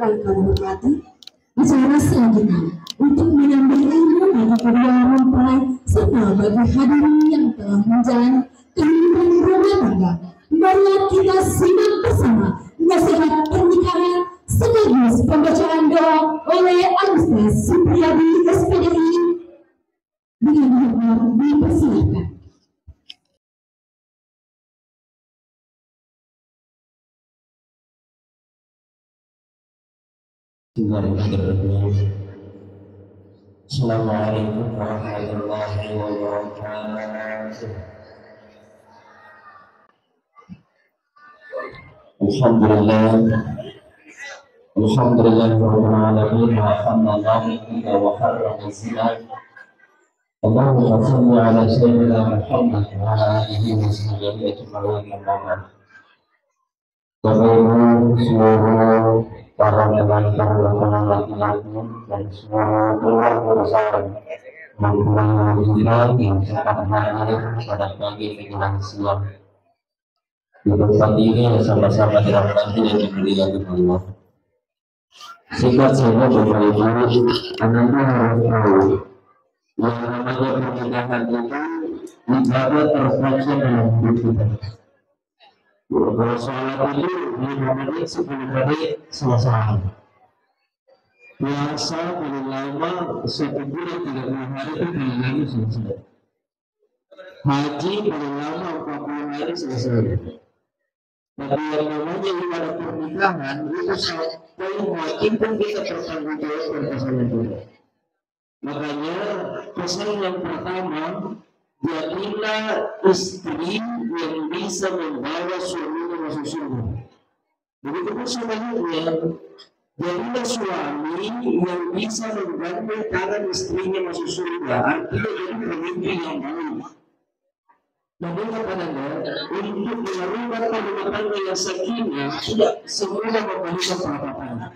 yang kami hormati, bicara selanjutnya untuk mengambil ilmu bagi kedua mempelai serta bagi hadirin yang telah menjalani kehidupan rumah tangga. Marilah kita simak bersama nasihat pernikahan sekaligus pembacaan doa oleh Ustaz Supriyadi SPDI. Dengan hormat dipersilakan. Assalamualaikum warahmatullahi wabarakatuh. Alhamdulillahirabbil alamin wa hamdallahi wa harrama zina. Allahumma shalli ala sayyidina Muhammad wa ala alihi wa sahbihi ajma'in. Bapak-ibu seluruh para pengantar laki-laki dan semua keluarga besar mempelai hijrah yang sempat hadir pada pagi menjelang siang. Di tempat ini sama-sama dirahmati dan dimuliakan Allah. Singkat saja Bapak-ibu, Anda harus tahu yang namanya pernikahan itu dijaga terfokus dalam hidup kita. Kalau sholat itu 5 menit 10 menit selesai. Puasa paling lama 1 bulan 30 hari itu paling lama selesai. Haji paling lama 40 hari selesai. Tapi yang namanya ibadah pernikahan itu paling wajib pun kita bertanggung jawab pasangan kita. Makanya pesan yang pertama, jadilah istri yang bisa membawa suaminya masuk surga. Begitu pun sebaliknya, jadilah suami yang bisa menggandeng tangan istrinya masuk surga. Artinya jadi pemimpin yang baik. Bagaimana pandangan untuk merubah rumah tangga yang sakinah tidak semua memberikan perkataan.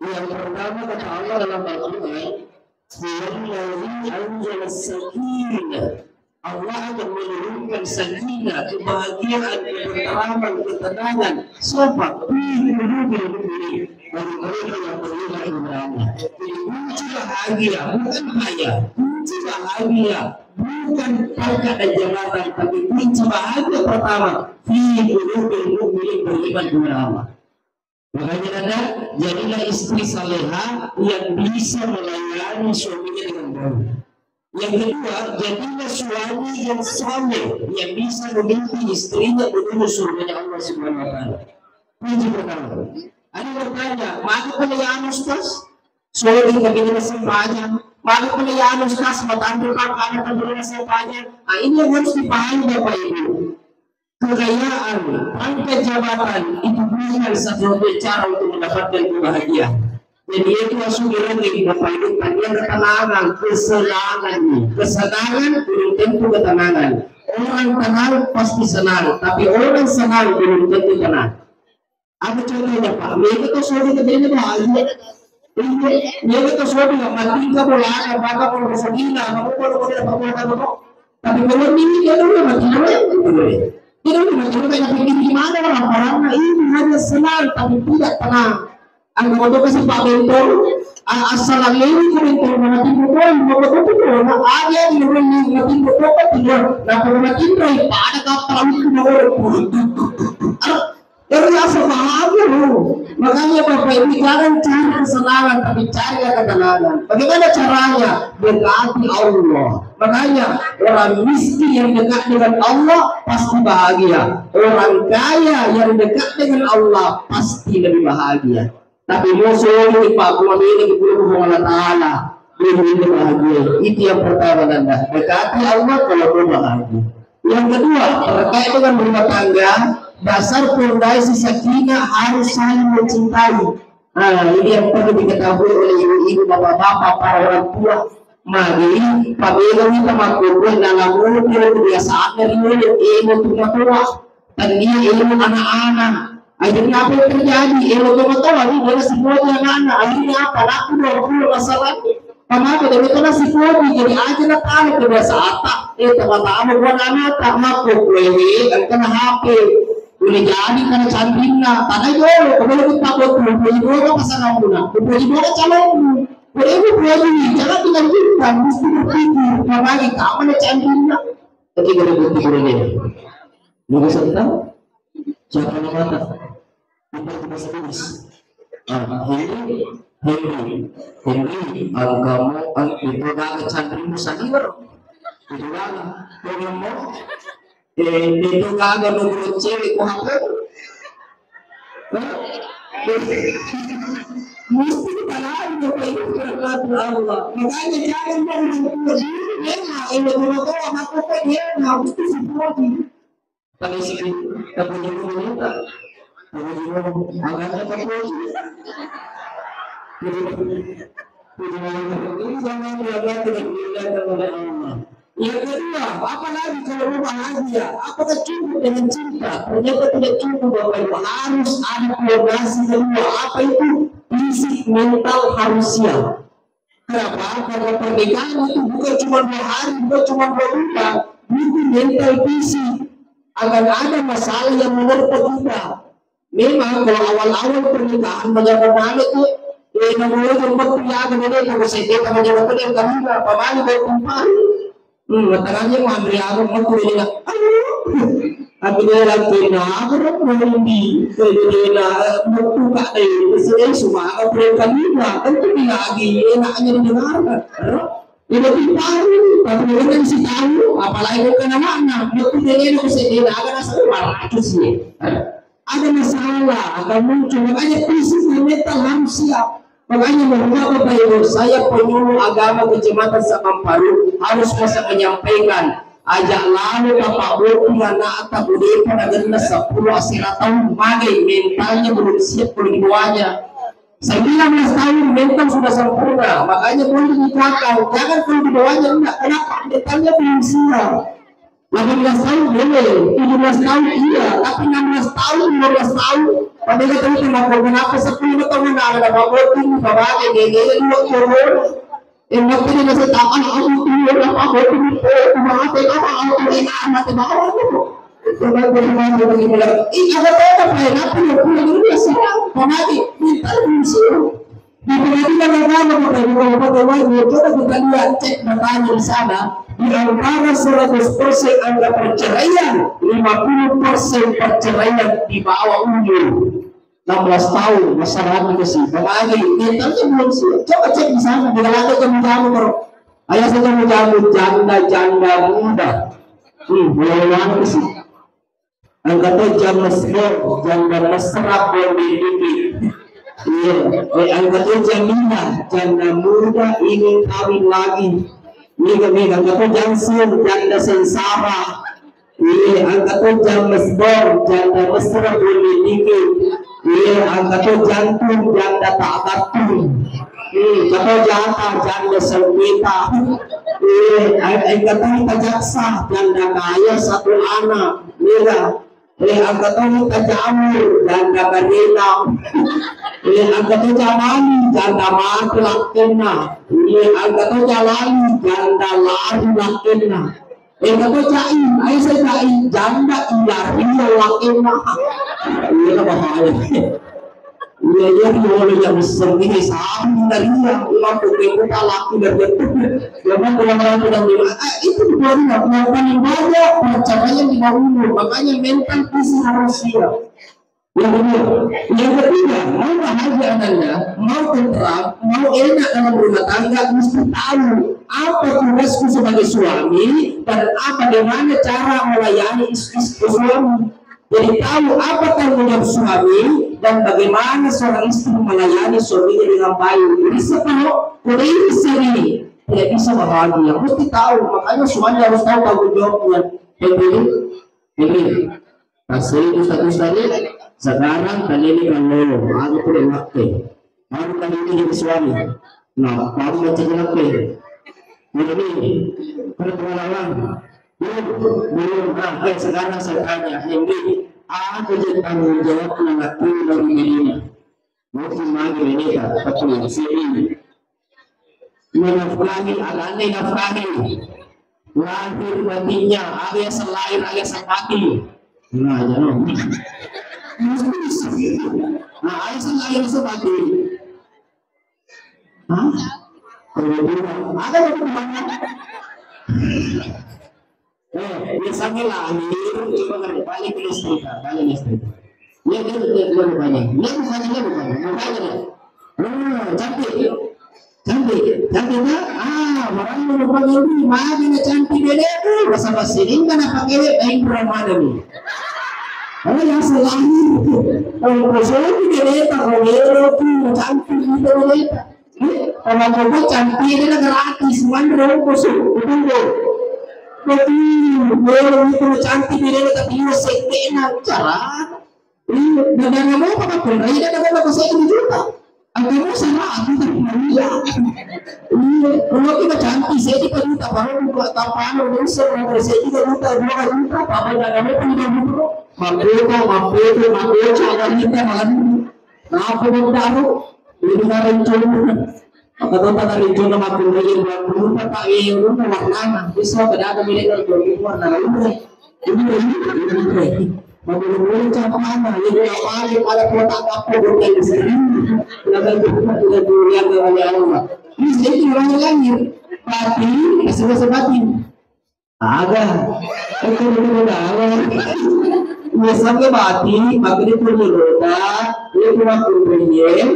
Yang pertama kata Allah dalam Al-Quran, "Wallahi anzala sakinah." Allah akan menurunkan sakinah, kebahagiaan, ketenteraman, ketenangan, sopan di hidup ini bagi mereka yang beriman kepada Allah. Kunci bahagia bukan kaya, kunci bahagia bukan pangkat dan jabatan, tapi kunci bahagia pertama di hidup mukmin beriman kepada Allah. Makanya Anda jadilah istri salehah yang bisa melayani suaminya dengan baik. Yang kedua, jadilah suami yang saleh yang bisa memimpin istrinya menuju surganya Allah Subhanahu wa taala. Kunci pertama. Ada bertanya, "Maka pelayaan Ustaz?" Suami begini sampainya. "Maka pelayaan Ustaz, matandul anak tandulan sampainya." Nah, ini yang harus dipahami Bapak Ibu. Kekayaan, pangkat jabatan itu bukan satu cara untuk mendapatkan kebahagiaan. Jadi itu langsung direnggi Bapak Ibu, tadinya ketenangan, kesenangan belum tentu ketenangan. Orang tenang pasti senang, tapi orang senang belum tentu tenang. Apa contohnya Pak? Mereka tuh suami kerjanya bahagia. Mereka tuh suami nggak mati bola, baka kalau segila, kamu kalau tidak apa-apa. Tapi kalau ini dia udah mati Tidak udah banyak pikir gimana orang-orang ini hanya senang tapi tidak tenang. Ang modo kasi Pak Bento, ang asalang ini ko mga timbukol, mga timbukol, na kaya yung mga timbukol pa timbukol, na mga timbukol, paano ka parang timbukol? Pero nasa bahagia mo. Makanya Bapak Ibu, jangan cari kesenangan, tapi carilah ketenangan. Bagaimana caranya? Dekati Allah. Makanya orang miskin yang dekat dengan Allah pasti bahagia. Orang kaya yang dekat dengan Allah pasti lebih bahagia. Tapi musuh ini Pak, ini kepada Allah Ta'ala lebih bahagia. Itu yang pertama Anda. Dekati Allah kalau bahagia. Yang kedua, terkait dengan rumah tangga, dasar fondasi sakinah harus saling mencintai. Nah, ini yang perlu diketahui oleh ibu-ibu, bapak-bapak, para orang tua. Mari, pabila kita makukuh dalam mulut kebiasaan dari mulut ilmu tua, dan dia ilmu anak-anak. Akhirnya apa yang terjadi? Ilmu tua ini dari semua anak-anak. Akhirnya apa? Laku 20 masalah. Pamako dari itu nasi kopi jadi aja na tahu kebiasaan. Teman-teman bukan anak tak makukuh ini, kan kena HP. boleh jadi karena cantiknya tanah dulu boleh kita boleh juga pasangan muna boleh juga calon boleh juga jangan tinggal kita mesti berpikir lagi kamu cantiknya tapi boleh bukti boleh mau serta siapa nama Henry kamu itu gak cantikmu sendiri itu gak mau itu kagak nunggu cewek ku HP mesti kita lain Allah makanya jangan menunggu ini dulu tuh aku pengen mesti seperti tapi sih tapi dulu kita agak apa ini jangan beragam dengan Allah. Yang kedua, apalagi kalau bahagia, apakah cukup dengan cinta? Ternyata tidak cukup, Bapak Ibu. Harus ada koordinasi kedua. Apa itu? Fisik, mental harus siap. Kenapa? Karena pernikahan itu bukan cuma 2 hari, bukan cuma 2 bulan. Itu mental fisik. Akan ada masalah yang menerpa kita. Memang kalau awal-awal pernikahan bagaimana itu namanya tempat pilihan ini kalau saya kita menjawab yang kami pamali berkumpul. Matangnya mau ambil aku mau kuliah. Aku dia lagi nak aku mau di kuliah buka deh. Saya semua aku berikan juga. Tentu lagi enaknya dengar. Ini pintar, tapi orang sih tahu. Apalagi bukan mana. Itu dia itu sedih. Agak rasa malah sih. Ada masalah, akan muncul. Makanya fisik dan mental harus siap. Makanya bahwa Bapak Ibu, saya penyuluh agama Kecamatan Samamparu harus bisa menyampaikan ajak lalu Bapak Ibu anak atau budaya pada genda 10 asira tahun magai mentalnya belum siap belum dibawanya 19 tahun mental sudah sempurna, makanya boleh dinikahkan. Jangan kalau dibawanya enggak, kenapa? Mentalnya belum siap. 18 tahun boleh, 17 tahun iya, tapi 16 tahun, 15 tahun pada kita itu kenapa 10 tahun ada bapak itu bapak gede dua turun yang waktu ini masih tahan aku turun apa aku ini anak bawah itu bagaimana ini ada apa ya apa yang punya sih pemati minta musuh di pengadilan agama bagaimana coba kita lihat cek datanya di sana. Di antara 100% angka perceraian, 50% perceraian di bawah umur 16 tahun masyarakat itu sih. Bagaimana mentalnya belum sih. Coba cek di sana. Di dalam jamu bro. Ayah saya mau jamu janda muda. Boleh banget sih. Angkatnya jam mesra, janda mesra boleh ini. Iya. Angkatnya janda muda ingin kawin lagi. Ini angkatnya jansun, janda sengsara. Iya, angkatnya jam mesbor, janda mesra boleh ini. Iya, angkatnya jantung, janda tak gantung. Kata janda sengketa. Iya, angkatnya jaksa, janda kaya 1 anak. Iya, angkatnya jamur, janda berenang. Iya, angkatnya jamani, janda mati lakena. Iya, angkatnya jalani, janda lari lakena. Angkatnya jaim, ayo saya jaim, janda ilari lakena. Iya, bahaya. Iya, boleh yang sendiri sama dari yang lampu kita laki dari itu. Jangan pulang-pulang itu baru melakukan ibadah perceraian di bawah umur. Makanya mental fisik harus siap. Yang ketiga, mau bahagia Anda, mau tentram, mau enak dalam rumah tangga, mesti tahu apa tugasku sebagai suami dan bagaimana cara melayani istri suami. Jadi tahu apa tanggung jawab suami dan bagaimana seorang istri melayani suaminya dengan baik. Bisa kalau kondisi ini tidak bisa bahagia, mesti tahu. Makanya suami harus tahu tanggung jawabnya. Ini kasih ustaz ini sekarang kali ini kan lolo, aku tidak waktu. Baru kali ini jadi suami. Nah, kamu mencari waktu. Ini pertolongan. Belum sekarang saya tanya Henry, aku jadi tanggung jawab mengatur dari dirinya. Mungkin lagi ini tapi sini menafkahi alane nafkahi lahir batinnya, ada selain ada sakati. Nah, jangan. Nah, air sebagi. Hah? Ada yang kemana? Biasanya lahir coba ngerti balik ke listrik, balik listrik. Dia bukannya. Cantik. Cantik tak? Orang lupa ini, mana cantik dia? Bersama sini kan apa kira baik mana ni? Kalau yang selalu kalau kosong dia kalau dia tu cantik dia. Kalau kau cantik dia gratis, mana kosong betul. Betul, itu cantik dia tapi dia sekena cara. Negara mau apa pun, ini negara kau saya juta. Agama sama aku terpilih. Kalau kita cantik, saya diperlukan baru buat tapan, urusan orang saya juga buta dua juta. Apa yang agama tidak butuh? Mampu, cara kita malam. Nah, aku baru ini cara itu. Apa tuh tak ada itu nama aku lagi baru tak ini warna. Bisa ada milik itu warna ini. Menurut cara mana? Ini apa? Ada kotak apa yang di sini? Tidak dilihat oleh Allah. Ini sedikit orang lahir, tapi sebab ada. Itu benar. Misalnya bati, maka dia punya roda, dia punya kurangnya,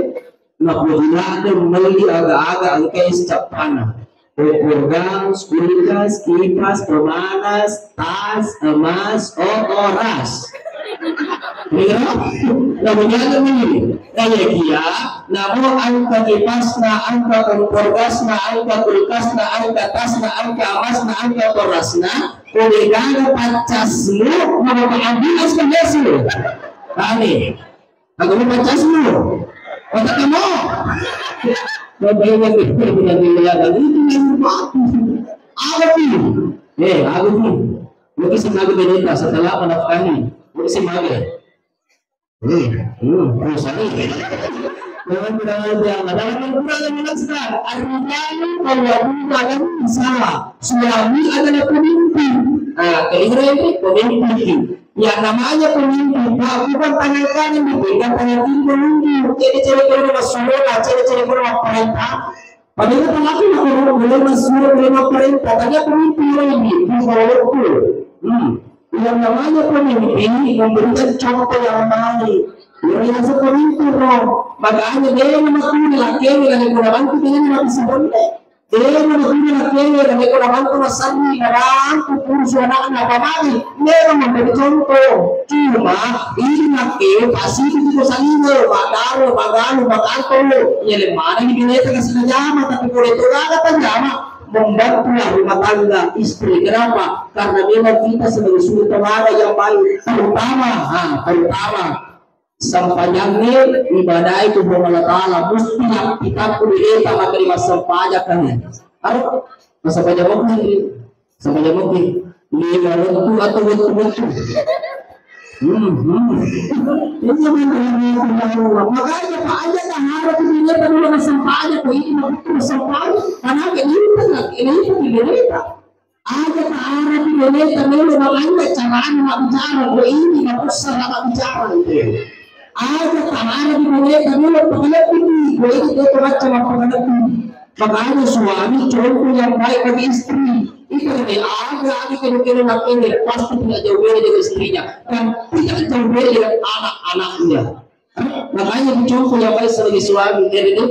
nak punya ada meli agak-agak kayak secapana. Organ, kulikas, kipas, pemanas, tas, emas, oras. Namanya ini. Kaya kia, namun angka kipasna, angka orgasna, angka kulikasna, angka tasna, angka emasna, angka orasna, kuligana pancasmu, mengambil asal-asal. Kali, aku pancasmu. Otak kamu. Bapak-bapak itu tidak dilihat itu yang apa sih? Aku pun mungkin sebagai pendeta setelah menafkahi mungkin sebagai jangan tidak ada dalam Al-Quran menjelaskan ar-rijalu qawwamuna 'ala suami adalah pemimpin. Kelihayan itu pemimpin. Yang namanya pemimpin, bukan tangan kanan dipegang tangan kiri menunggu. Ciri-ciri kurang Rasulullah, ciri-ciri kurang perintah. Padahal laki boleh masuk dalam perintah, tanya pemimpin lagi, yang namanya pemimpin memberikan contoh yang baik. Yang pemimpin makanya dia memakuni laki yang gunakan itu dengan masih boleh. Dia memakuni laki yang gunakan itu masih dalam kursus anak-anak pamali. Dia memberi contoh. Cuma ini laki pasti itu salino, bagalo. Yang mana ini bineka kasih jama tapi boleh itu ada penjama. Membantu rumah tangga istri. Kenapa? Karena memang kita sebagai suri teladan yang baik. Terutama sampainya ibadah itu Allah Taala mesti yang kita kuliah maka di masa pajak kan. Ada masa pajak mungkin ini baru atau betul. Makanya Pak aja dah harap dilihat dulu masa pajak ini masa pajak karena ini diderita. Ada cara dilihat dulu makanya caranya nak bicara ini nak usah nak bicara itu. Ada cara dilihat dulu pengenap ini itu macam pengenap ini. Makanya suami contoh yang baik bagi istri. Itu ada kira-kira nak ini pasti tidak jauh beda dengan istrinya dan tidak jauh beda dengan anak-anaknya. Makanya contoh yang baik sebagai suami itu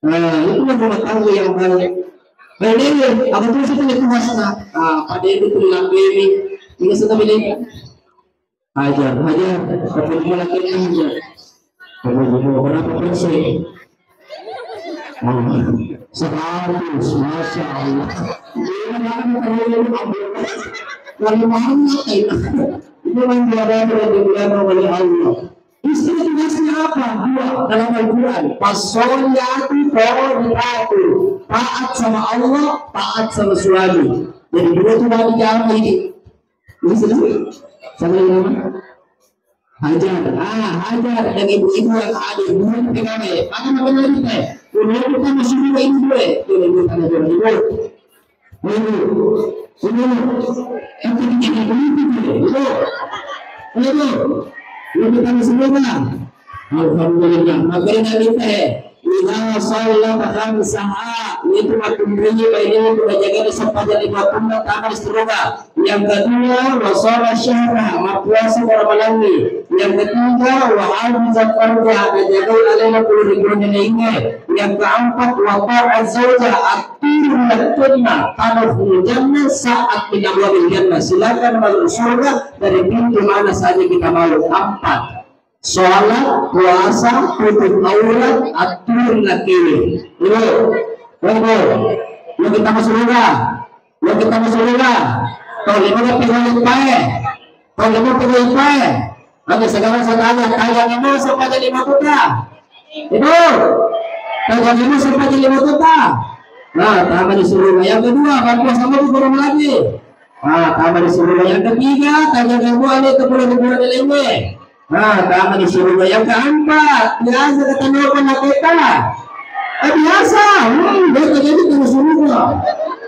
rumah tangga yang baik. Benar, aku tuh sudah puasnya. Pada itu pulang baby, ini sudah beli. Hajar, tapi mulai kerja. Kamu berapa persen? 100, Masya Allah. Kalau mana itu yang oleh Allah. Istri tugasnya apa? Dua dalam Al-Quran. Fasoliyati qawliyatu. Taat sama Allah, taat sama suami. Jadi dua itu dari jam ini. Ini sudah sama nama. Hajar dan ibu-ibu yang ada bukan dengan mana namanya kita. Ini kita masih dua ini dua. Ini kita ada dua. Ini. Itu Ayo, kita semua. Alhamdulillah. Magaling namin Ila sholat khamsaha, itu makumbrinya ini menjaga sampai 50 tahun seterusnya. Yang kedua wasala syahra, mapuasa para malangi. Yang ketiga wahal zakarnya, menjaga alena 10 ribunya lainnya. Yang keempat wata'a zawja, atur lakunna tanahul jannah saat min abwabil jannah. Silakan masuk surga dari pintu mana saja kita mau. 4. Sholat, puasa, tutup aurat, atur laki. Lo kita masuk surga. Lo kita masuk surga. Kalau lima pegawai pae. Kalau lima pegawai pae. Oke, sekarang saya tanya, kalian ini sampai jadi 5 juta. Itu. Kalian ini sampai jadi 5 juta. Nah, tambah di surga. Yang kedua, bantuan sama itu kurang lagi. Nah, tambah di surga. Yang ketiga, tanya kamu ada kebulan-bulan lainnya. Nah, kami disuruh yang keempat, biasa ketemu anak kita. Biasa, biasa jadi disuruh.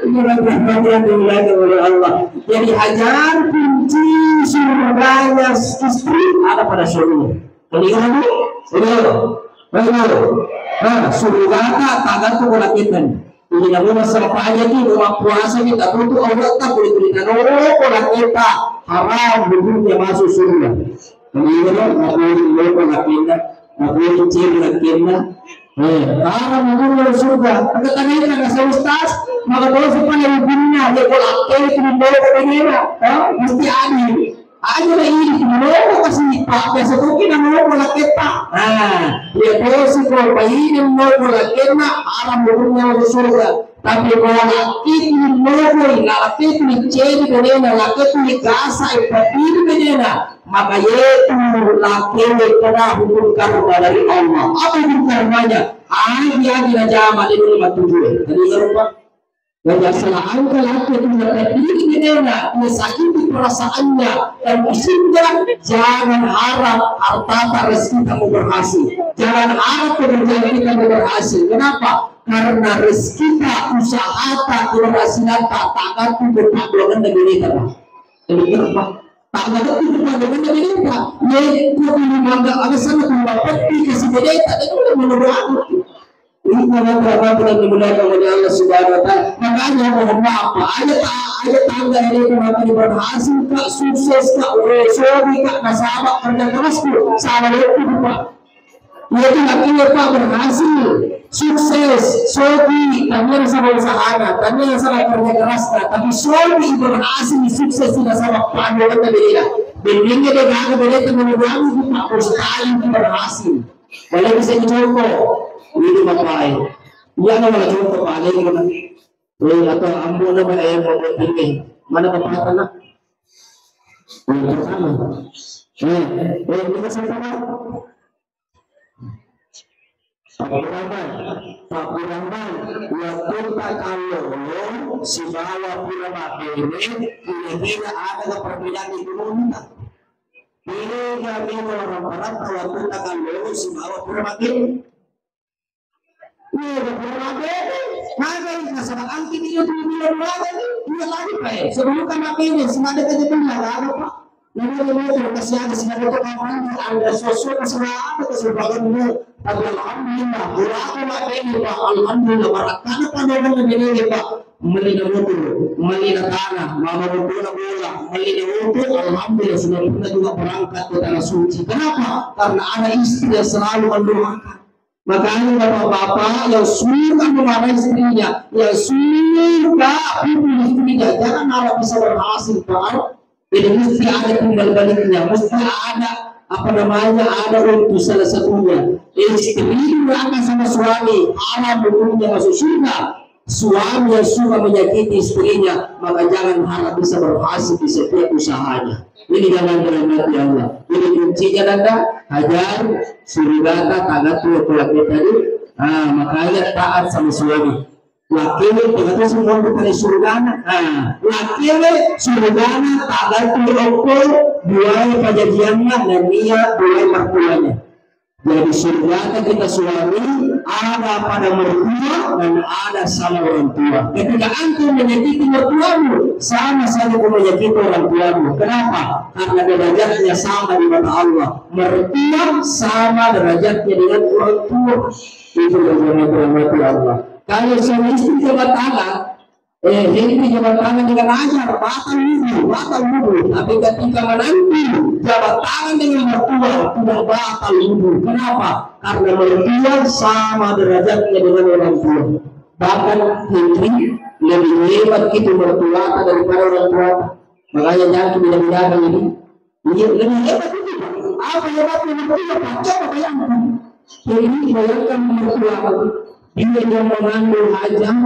Ini rahmat yang oleh Allah. Jadi hajar kunci surganya istri ada pada surga. Melihat nah, surga tak gantung pada kita. Ini namun masalah aja di rumah puasa kita tutup aurat tak boleh kita nongol pada kita haram hukumnya masuk surga. Kemudian aku lakinda, aku ciri lakinda. Haram hukumnya surga. Kata dia kata ustaz, maka kalau supaya hukumnya dia kalau itu dibawa ke dia, mesti adil. Aja lah ini mau kasih pak biasa tu kita mau bola kita. Dia posisi kalau ini mau bola kita haram hukumnya masuk surga. Tapi kalau laki itu mau laki itu diceri dengan laki itu dikasih itu dengan maka yaitu laki itu kena hukum karma dari Allah. Apa hukum karmanya? Dia tidak jamaah di rumah tujuh. Tadi lupa. Wajah salah angka laki itu mendapat diri dengan menyakiti perasaannya dan sehingga jangan harap harta rezeki kamu berhasil. Jangan harap pekerjaan kamu berhasil. Kenapa? Karena rezeki tak, usaha tak, keberhasilan tak akan berpaduan dengan kita. Jadi kenapa? Tak ada berpaduan dengan kita. Yaitu mangga alasan untuk dapat dikasih beda tak ada menurut aku. Ini karena bulan dimuliakan oleh Allah Subhanahu wa Ta'ala. Makanya mohon maaf, ada tangga ini kenapa berhasil kak, sukses kak, sorry kak, nasabak kerja kerasku, salah itu Pak. Yaitu akhirnya Pak berhasil, sukses, sorry, tanya sama usahanya, tanya sama kerja kerasnya, tapi sorry berhasil, sukses tidak sama pandangan berbeda. Bimbingnya dia gak ada beda dengan orang Pak, sekali berhasil. Boleh bisa dicontoh. Ini bapak ya na wala contoh pa alay ko na atau ambo na ba ay mo ini mana bapak na sama kita sama Pakuramban wapunta kalau si bawa pula makini hindi na ada na perbedaan di dunia. Ini kami orang-orang wapunta kalau si bawa pula makini. Masalah anti dia lagi Pak. Sebelum kan ini senada kerja ada Pak. Lalu kasih ada senada ada sosok ada kesempatan tapi alhamdulillah berapa ini Pak. Alhamdulillah barakah pandangan ini Pak. Melina motor, melina tanah, mama bola, melina motor. Alhamdulillah sudah pernah juga berangkat ke tanah suci. Kenapa? Karena ada istri yang selalu mendoakan. Makanya bapak-bapak yang suka memarahi istrinya, yang suka pukul istrinya, jangan harap bisa berhasil Pak. Jadi mesti ada timbal baliknya, mesti ada ada untuk salah satunya. Istri akan sama suami, haram hukumnya masuk surga. Suami yang suka menyakiti istrinya, maka jangan harap bisa berhasil di setiap usahanya. Ini jangan dirahmati Allah. Ini kuncinya nanda hajar surga taat tuh laki tadi. Makanya taat sama suami. Laki dengan semua bukan surga. Laki surga taat tuh rokok dua pajajiannya dan dia dua mertuanya. Jadi surga kita suami ada pada mertua dan ada sama orang tua. Ketika antum menyakiti mertuamu, sama saja kamu menyakiti orang tuamu. Kenapa? Karena derajatnya sama di mata Allah. Mertua sama derajatnya dengan orang tua. Itu derajat Allah. Kalau suami istri jabat tangan, ini jabat tangan dengan ajar, batal wudhu. Tapi ketika menanti jabat tangan dengan mertua, tidak batal wudhu. Kenapa? Karena mertua sama derajatnya dengan orang tua. Bahkan Henry lebih hebat itu mertua daripada orang tua. Makanya jangan tidak ini. Lebih hebat itu. Apa hebatnya mertua? Coba bayangkan. Ini bayangkan mertua. Dia yang mengandung hajat,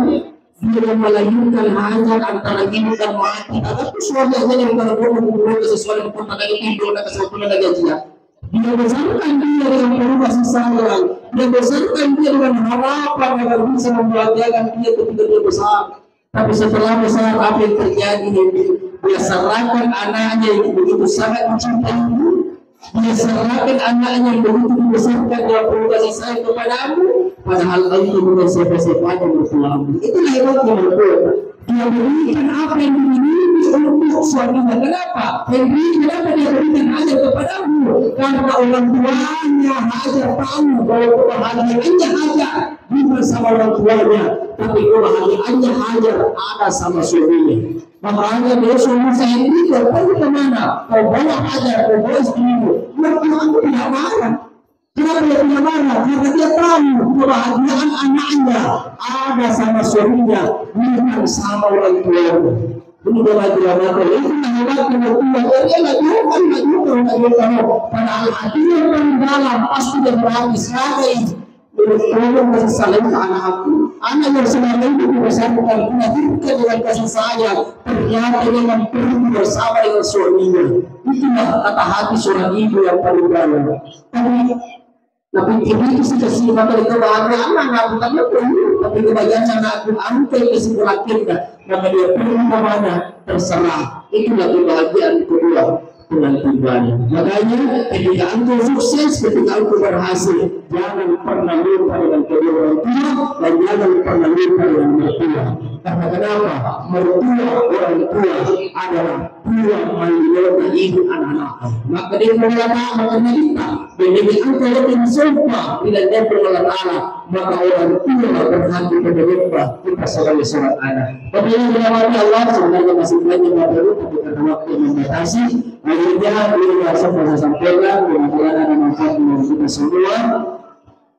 dia yang melahirkan hajat antara ibu dan mati. Tapi suami aja yang berbuat sesuatu yang pernah kali tidur dan kesempatan lagi aja. Dia besarkan dia dengan penuh kasih sayang. Dia besarkan dia dengan harapan agar bisa membahagiakan dia ketika dia besar. Tapi setelah besar apa yang terjadi? Dia serahkan anaknya yang begitu sangat mencintai ibu. Dia serahkan anaknya yang begitu dibesarkan dengan penuh kasih sayang kepadamu. Padahal itu bukan siapa-siapa yang bersuami. Itulah hebatnya mertua. Dia berikan apa yang dimiliki untuk suaminya. Kenapa? Kenapa dia berikan hajar kepadamu? Karena orang tuanya hajar tahu bahwa kebahagiaannya hajar bukan sama orang tuanya, tapi kebahagiaannya hajar ada sama suaminya. Makanya dia suami saya ini kau pergi kemana? Kau bawa hajar, kau bawa istrimu. Mertuamu tidak marah. Kenapa dia tidak marah? Karena dia tahu kebahagiaan anaknya ada sama suaminya, bukan sama orang tuanya. Ini dia lagi lama itu hebatnya mertua. Dia lagi padahal hatinya orang dalam pasti dia berhati sebagai tolong kasih sayang ke anakku. Anak yang selama itu dibesarkan dilahirkan dengan kasih sayang, ternyata dengan perlu bersama dengan suaminya. Itulah kata hati seorang ibu yang paling dalam. Tapi itu sudah sifat dari kebahagiaan anak, bukannya perlu, tapi kebahagiaan anakku angkai kesimpulannya, maka dia perlu kemana terserah. Itulah kebahagiaan kedua penantiannya. Makanya ketika antum sukses, ketika antum berhasil, jangan pernah lupa dengan kedua orang tua dan jangan pernah lupa dengan mertua. Karena kenapa? Mertua orang tua adalah dua mayoritas ibu anak-anak. Maka dia mengatakan mengenalita menjadi angka lebih sumpah bila dia Allah, maka orang tua berhati menerima kita sebagai seorang anak. Tapi yang dirawati Allah sebenarnya masih banyak materi, tapi karena waktu membatasi, akhirnya ini yang saya sampaikan. Mudah-mudahan ada manfaat bagi kita semua.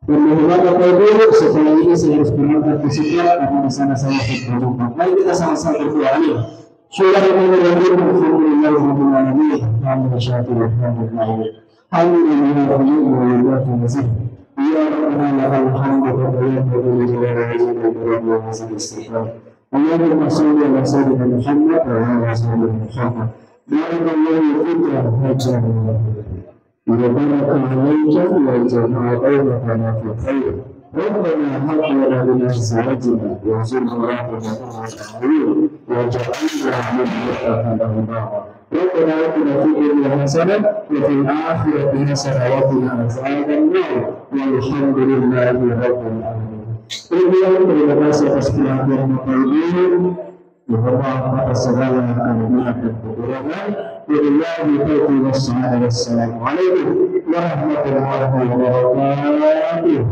Dan mudah-mudahan Bapak Ibu setelah ini saya harus berangkat ke Sidrap karena di sana saya berjumpa. Mari kita sama-sama berdoa. Amin. Bismillahirrahmanirrahim. Alhamdulillahirobbilalamin. Alhamdulillahirobbilalamin. Alhamdulillahirobbilalamin. Ya Rabbana lakal hamdu wa Allahumma shalli ala sayyidina Muhammad wa ala sayyidina Muhammad. Barakallahu fika wa وبارك عليك وجمع بيننا في الخير ربنا هب لنا من ازواجنا وذرياتنا قرة اعين واجعلنا للمتقين اماما ربنا اتنا في الدنيا حسنه وفي الاخره حسنه وقنا عذاب النار والحمد لله رب العالمين. Terima kasih atas perhatian Bapak Ibu. Mohon atas segala kelebihan dan kekurangan. Wabillahi taufiq wassalamu. Wassalamualaikum warahmatullahi wabarakatuh.